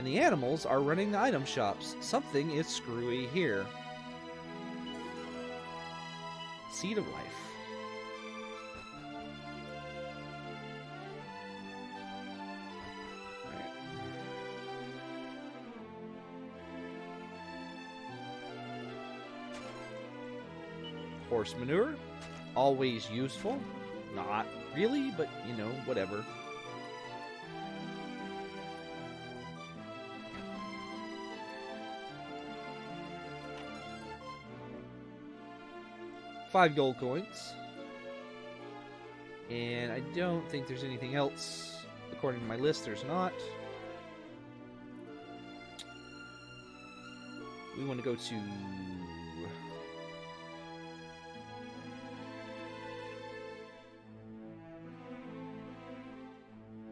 And the animals are running the item shops. Something is screwy here. Seed of Life. Alright. Horse manure. Always useful. Not really, but, you know, whatever. Five gold coins. And I don't think there's anything else. According to my list, there's not. We want to go to...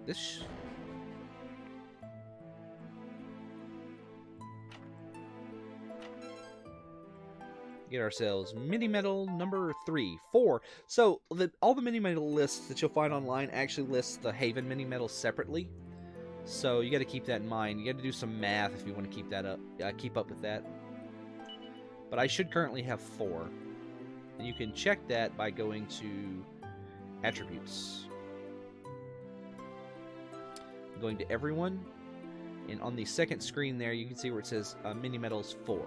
this... Get ourselves mini medal number 4. So all the mini medal lists that you'll find online actually list the Haven mini medals separately. So you got to keep that in mind. You got to do some math if you want to keep that up, keep up with that. But I should currently have 4, and you can check that by going to attributes, going to everyone, and on the second screen there you can see where it says mini medals 4.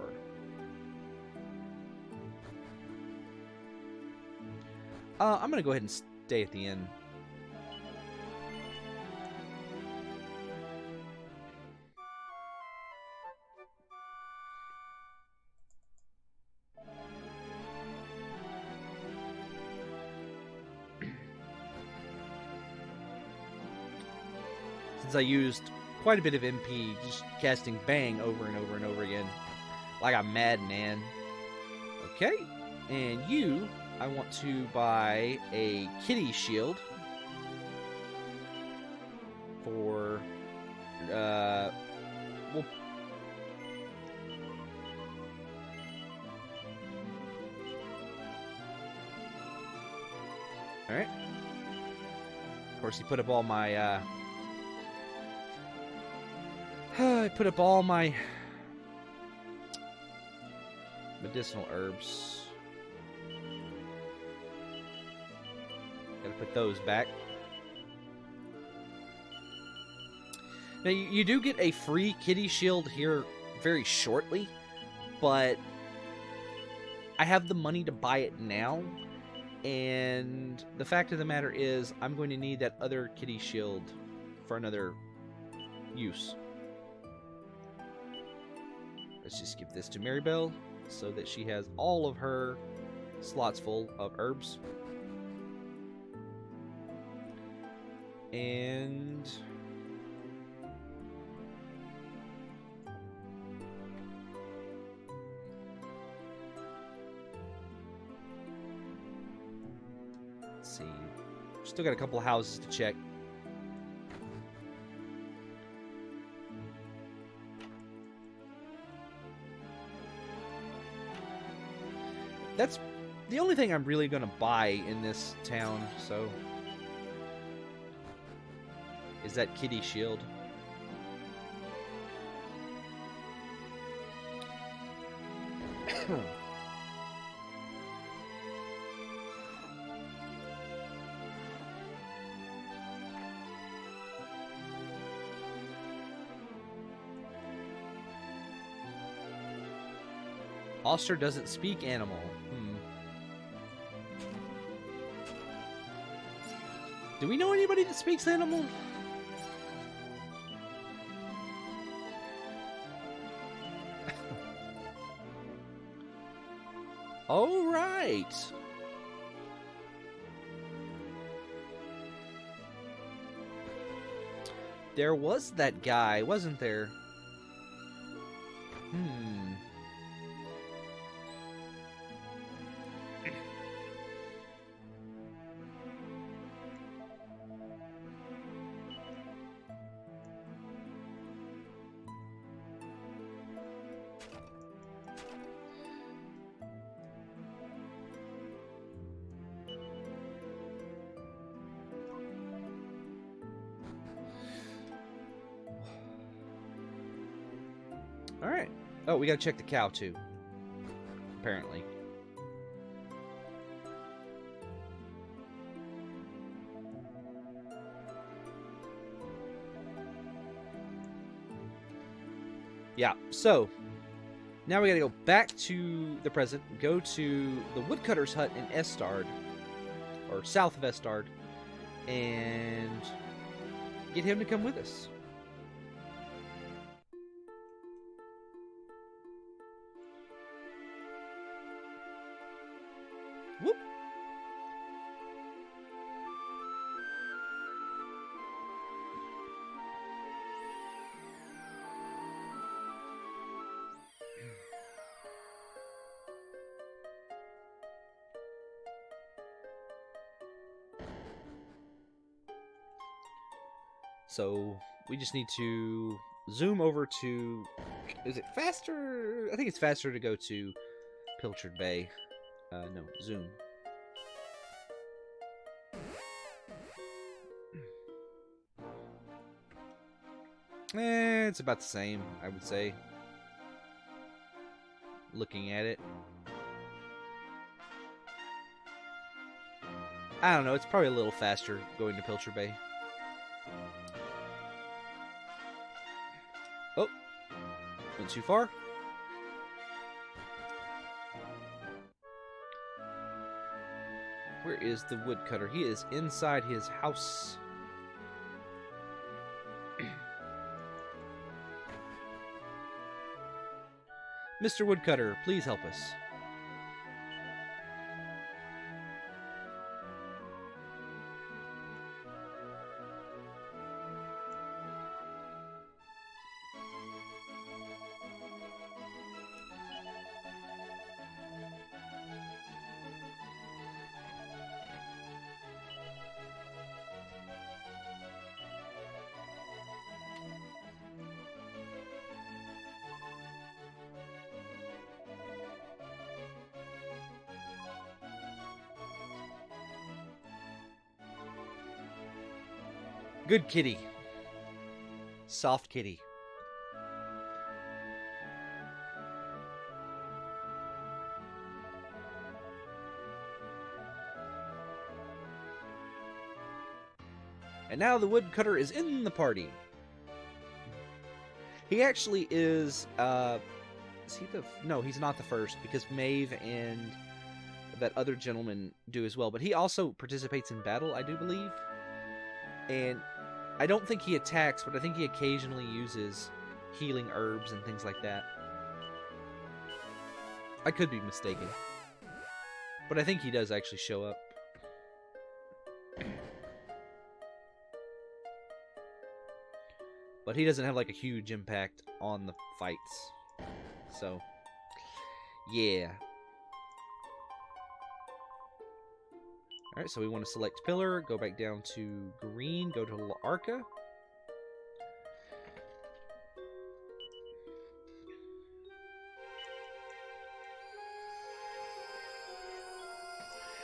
I'm going to go ahead and stay at the inn. Since I used quite a bit of MP just casting Bang over and over and over again. Like a madman. Okay, and you... I want to buy a kitty shield for, well, alright. Of course, he put up all my, I put up all my medicinal herbs. Gotta put those back. Now, you do get a free kitty shield here very shortly, but I have the money to buy it now, and the fact of the matter is I'm going to need that other kitty shield for another use. Let's just give this to Maribel so that she has all of her slots full of herbs. And let's see. Still got a couple of houses to check. That's the only thing I'm really going to buy in this town, so... is that kitty shield. Oster doesn't speak animal. Do we know anybody that speaks animal? Oh, right. There was that guy, wasn't there? Alright. Oh, we gotta check the cow, too. Apparently. Yeah, so now we gotta go back to the present, go to the woodcutter's hut in Estard, or south of Estard, and get him to come with us. Whoop! So we just need to zoom over to... Is it faster? I think it's faster to go to Pilchard Bay. No, zoom. It's about the same, I would say. Looking at it. I don't know, it's probably a little faster going to Pilchard Bay. Oh, went too far. Where is the woodcutter? He is inside his house. Mr. Woodcutter, please help us. Good kitty. Soft kitty. And now the woodcutter is in the party. He actually is he the... No, he's not the first, because Maeve and that other gentleman do as well. But he also participates in battle, I do believe. And I don't think he attacks, but I think he occasionally uses healing herbs and things like that. I could be mistaken. But I think he does actually show up. But he doesn't have like a huge impact on the fights. So, yeah. Alright, so we want to select pillar, go back down to green, go to Arca.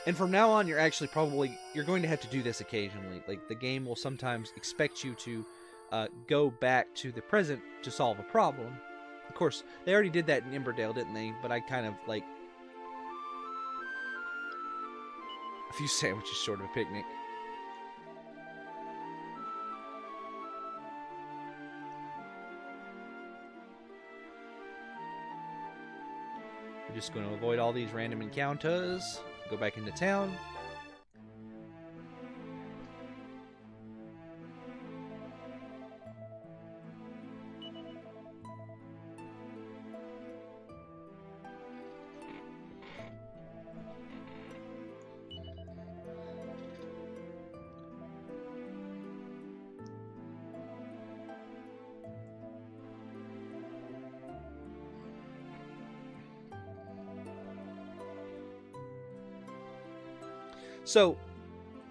And from now on, you're going to have to do this occasionally. Like, the game will sometimes expect you to go back to the present to solve a problem. Of course, they already did that in Emberdale, didn't they? But I kind of, like... A few sandwiches short of a picnic. We're just going to avoid all these random encounters. Go back into town. So,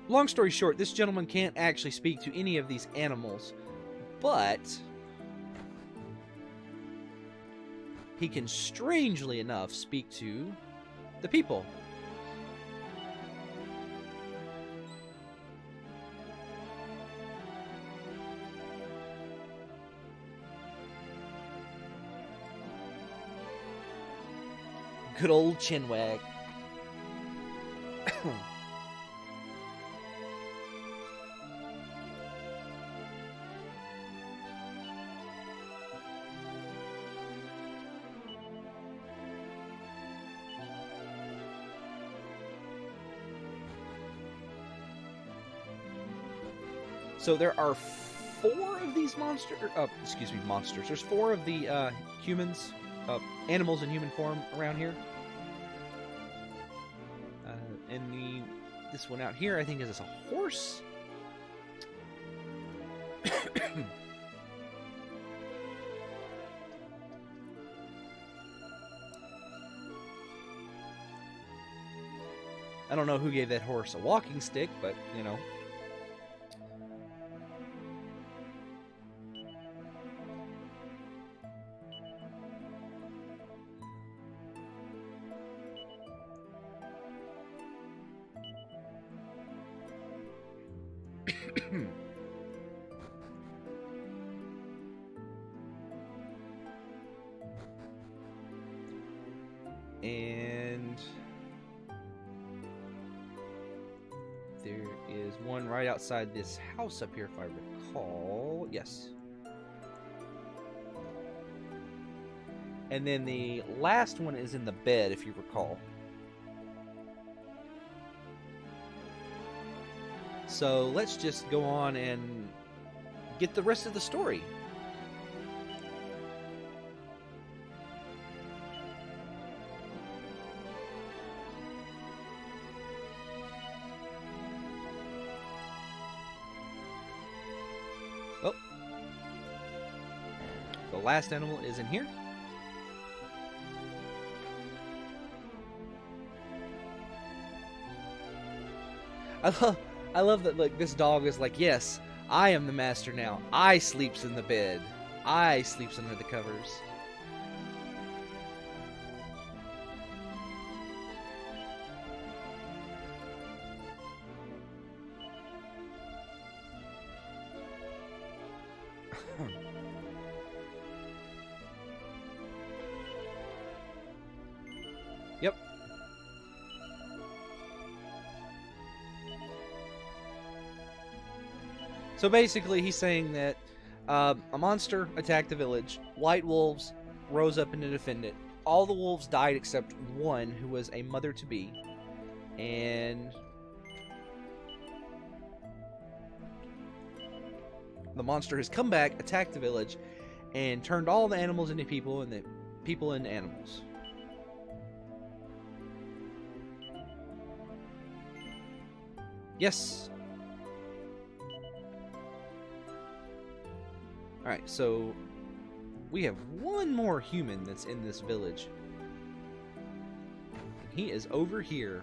long story short, this gentleman can't actually speak to any of these animals, but he can, strangely enough, speak to the people. Good old chin wag. So there are 4 of these monsters. Monsters. There's 4 of the humans, animals in human form around here. And this one out here, I think, is a horse. I don't know who gave that horse a walking stick, but, you know. And there is one right outside this house up here, if I recall. Yes. And then the last one is in the bed, if you recall. So let's just go on and get the rest of the story. Oh. The last animal is in here. I love that, like, this dog is like, yes, I am the master now. I sleeps in the bed. I sleeps under the covers. Yep. So basically, he's saying that a monster attacked the village. White wolves rose up and to defend it. All the wolves died except one, who was a mother-to-be. And the monster has come back, attacked the village, and turned all the animals into people, and the people into animals. Yes. Alright, so we have one more human that's in this village. He is over here.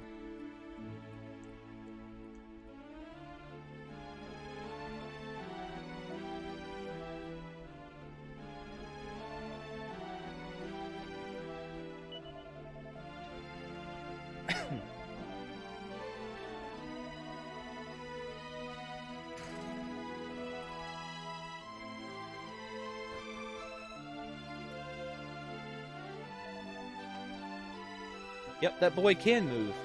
Yep, that boy can move.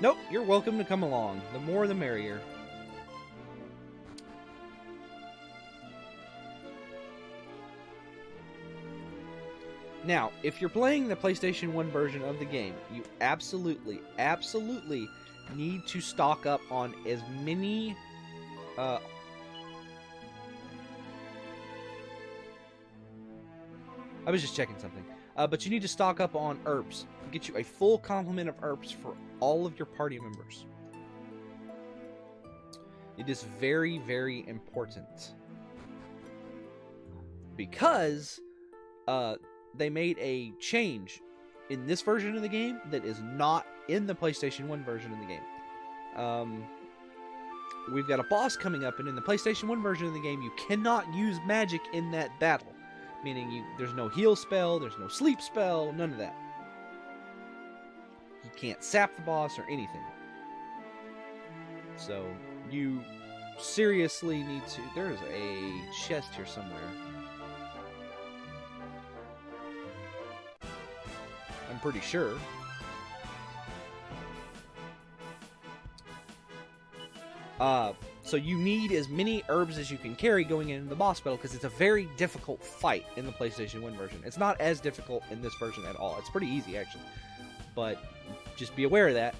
Nope, you're welcome to come along. The more the merrier. Now, if you're playing the PlayStation 1 version of the game, you absolutely need to stock up on as many I was just checking something. But you need to stock up on herbs. Get you a full complement of herbs for all of your party members. It is very, very important. Because they made a change in this version of the game that is not in the PlayStation 1 version of the game. We've got a boss coming up, and in the PlayStation 1 version of the game, you cannot use magic in that battle. Meaning there's no heal spell, there's no sleep spell, none of that. you can't sap the boss or anything. So you seriously need to... There's a chest here somewhere. I'm pretty sure. So you need as many herbs as you can carry going into the boss battle, because it's a very difficult fight in the PlayStation 1 version. It's not as difficult in this version at all. It's pretty easy, actually. But just be aware of that.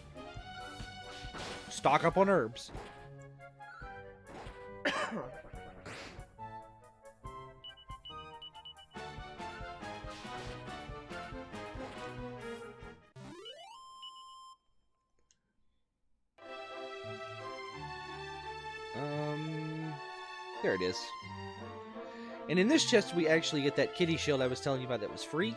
Stock up on herbs. There it is. And in this chest, we actually get that kitty shield I was telling you about that was free.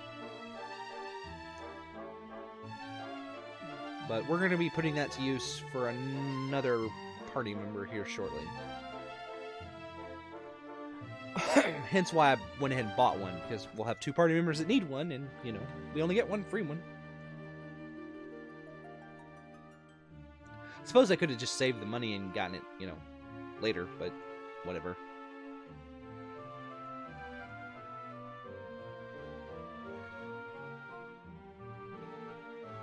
But we're going to be putting that to use for another party member here shortly. Hence why I went ahead and bought one, because we'll have 2 party members that need one, and, you know, we only get one free one. I suppose I could have just saved the money and gotten it, you know, later, but whatever.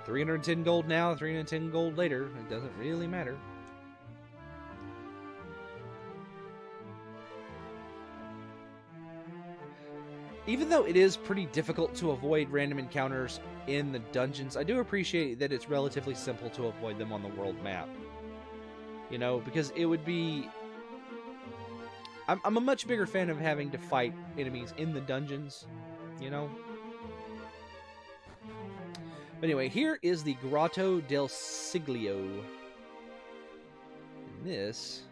$310 gold now, 310 gold later. It doesn't really matter. Even though it is pretty difficult to avoid random encounters in the dungeons, I do appreciate that it's relatively simple to avoid them on the world map. You know, because it would be... I'm a much bigger fan of having to fight enemies in the dungeons, you know? But anyway, here is the Grotto del Siglio. And this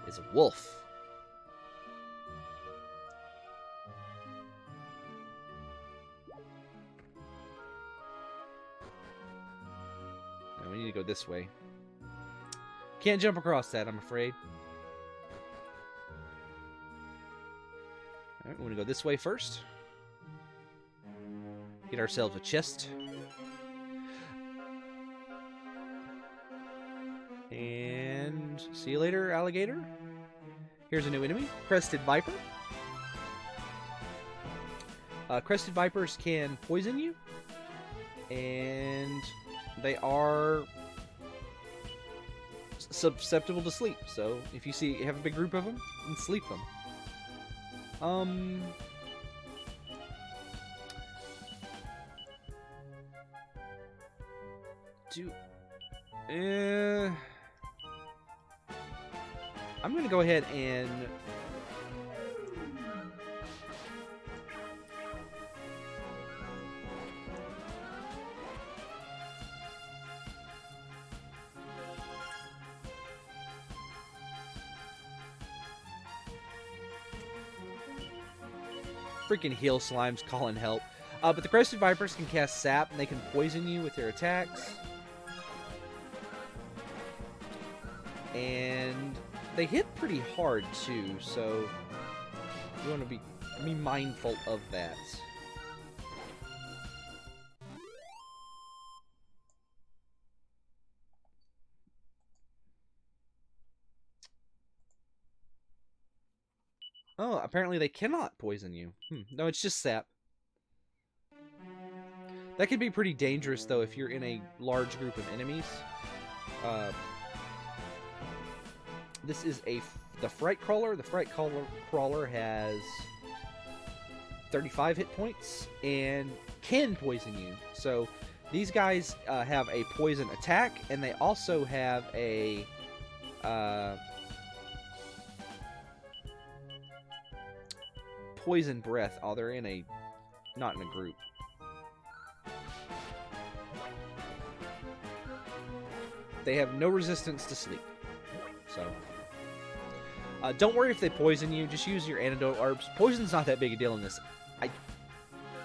is a wolf. Now we need to go this way. Can't jump across that, I'm afraid. Alright, we want to go this way first. Get ourselves a chest. And see you later, alligator. Here's a new enemy, Crested Viper. Crested Vipers can poison you. And they are susceptible to sleep. So if you have a big group of them, you can sleep them. I'm gonna go ahead and freaking heal slimes calling help. But the Crested Vipers can cast sap, and they can poison you with their attacks. And they hit pretty hard too, so you want to be mindful of that. Oh, apparently they cannot poison you. No, it's just sap. That could be pretty dangerous, though, if you're in a large group of enemies. This is the Fright Crawler. The Fright Crawler has 35 hit points and can poison you. So these guys have a poison attack, and they also have a poison breath. Oh, they're not in a group. They have no resistance to sleep. So don't worry if they poison you. Just use your antidote herbs. Poison's not that big a deal in this. I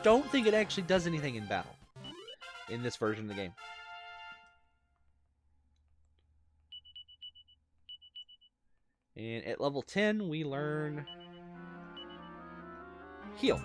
don't think it actually does anything in battle in this version of the game. And at level 10, we learn Heal.